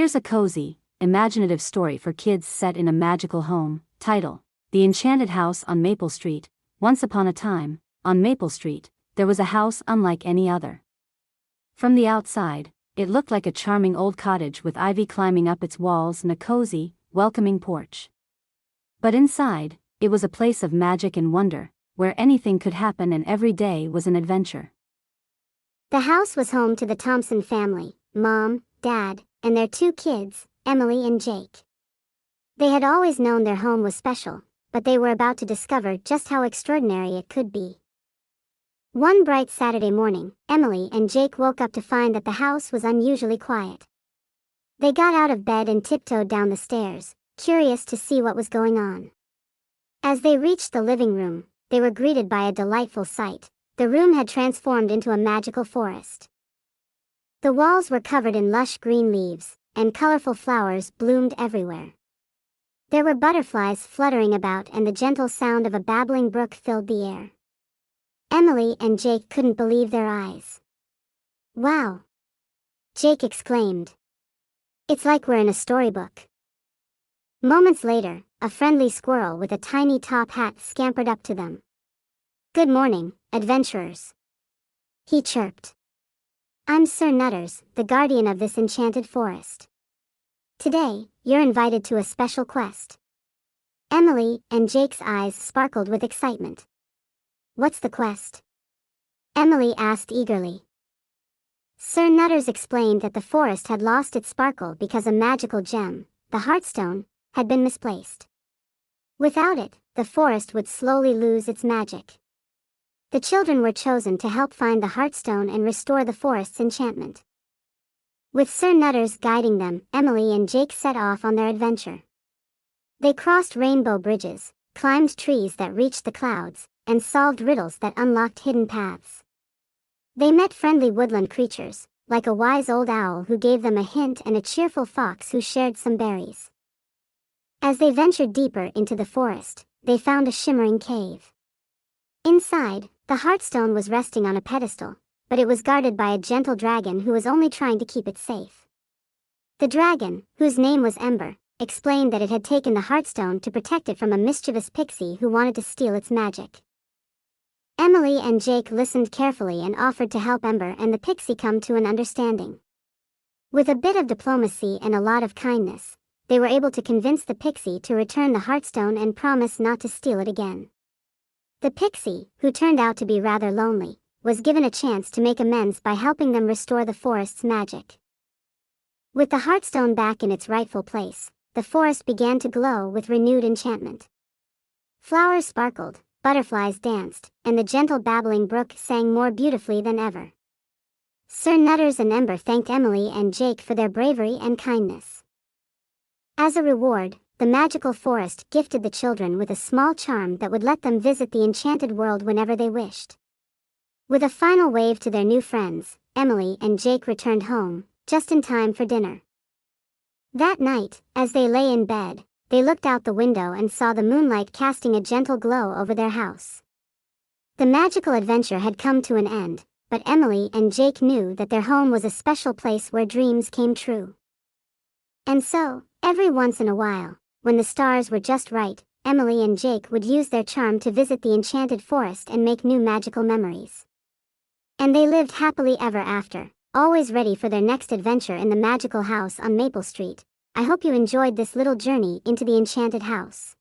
Here's a cozy, imaginative story for kids set in a magical home. Title: The Enchanted House on Maple Street. Once upon a time, on Maple Street, there was a house unlike any other. From the outside, it looked like a charming old cottage with ivy climbing up its walls and a cozy, welcoming porch. But inside, it was a place of magic and wonder, where anything could happen and every day was an adventure. The house was home to the Thompson family, Mom, Dad, and their two kids, Emily and Jake. They had always known their home was special, but they were about to discover just how extraordinary it could be. One bright Saturday morning, Emily and Jake woke up to find that the house was unusually quiet. They got out of bed and tiptoed down the stairs, curious to see what was going on. As they reached the living room, they were greeted by a delightful sight. The room had transformed into a magical forest. The walls were covered in lush green leaves, and colorful flowers bloomed everywhere. There were butterflies fluttering about and the gentle sound of a babbling brook filled the air. Emily and Jake couldn't believe their eyes. "Wow!" Jake exclaimed. "It's like we're in a storybook." Moments later, a friendly squirrel with a tiny top hat scampered up to them. "Good morning, adventurers," he chirped. "I'm Sir Nutters, the guardian of this enchanted forest. Today, you're invited to a special quest." Emily and Jake's eyes sparkled with excitement. "What's the quest?" Emily asked eagerly. Sir Nutters explained that the forest had lost its sparkle because a magical gem, the Heartstone, had been misplaced. Without it, the forest would slowly lose its magic. The children were chosen to help find the Heartstone and restore the forest's enchantment. With Sir Nutters guiding them, Emily and Jake set off on their adventure. They crossed rainbow bridges, climbed trees that reached the clouds, and solved riddles that unlocked hidden paths. They met friendly woodland creatures, like a wise old owl who gave them a hint and a cheerful fox who shared some berries. As they ventured deeper into the forest, they found a shimmering cave. Inside, the Heartstone was resting on a pedestal, but it was guarded by a gentle dragon who was only trying to keep it safe. The dragon, whose name was Ember, explained that it had taken the Heartstone to protect it from a mischievous pixie who wanted to steal its magic. Emily and Jake listened carefully and offered to help Ember and the pixie come to an understanding. With a bit of diplomacy and a lot of kindness, they were able to convince the pixie to return the Heartstone and promise not to steal it again. The pixie, who turned out to be rather lonely, was given a chance to make amends by helping them restore the forest's magic. With the Heartstone back in its rightful place, the forest began to glow with renewed enchantment. Flowers sparkled, butterflies danced, and the gentle babbling brook sang more beautifully than ever. Sir Nutters and Ember thanked Emily and Jake for their bravery and kindness. As a reward, the magical forest gifted the children with a small charm that would let them visit the enchanted world whenever they wished. With a final wave to their new friends, Emily and Jake returned home, just in time for dinner. That night, as they lay in bed, they looked out the window and saw the moonlight casting a gentle glow over their house. The magical adventure had come to an end, but Emily and Jake knew that their home was a special place where dreams came true. And so, every once in a while, when the stars were just right, Emily and Jake would use their charm to visit the enchanted forest and make new magical memories. And they lived happily ever after, always ready for their next adventure in the magical house on Maple Street. I hope you enjoyed this little journey into the Enchanted House.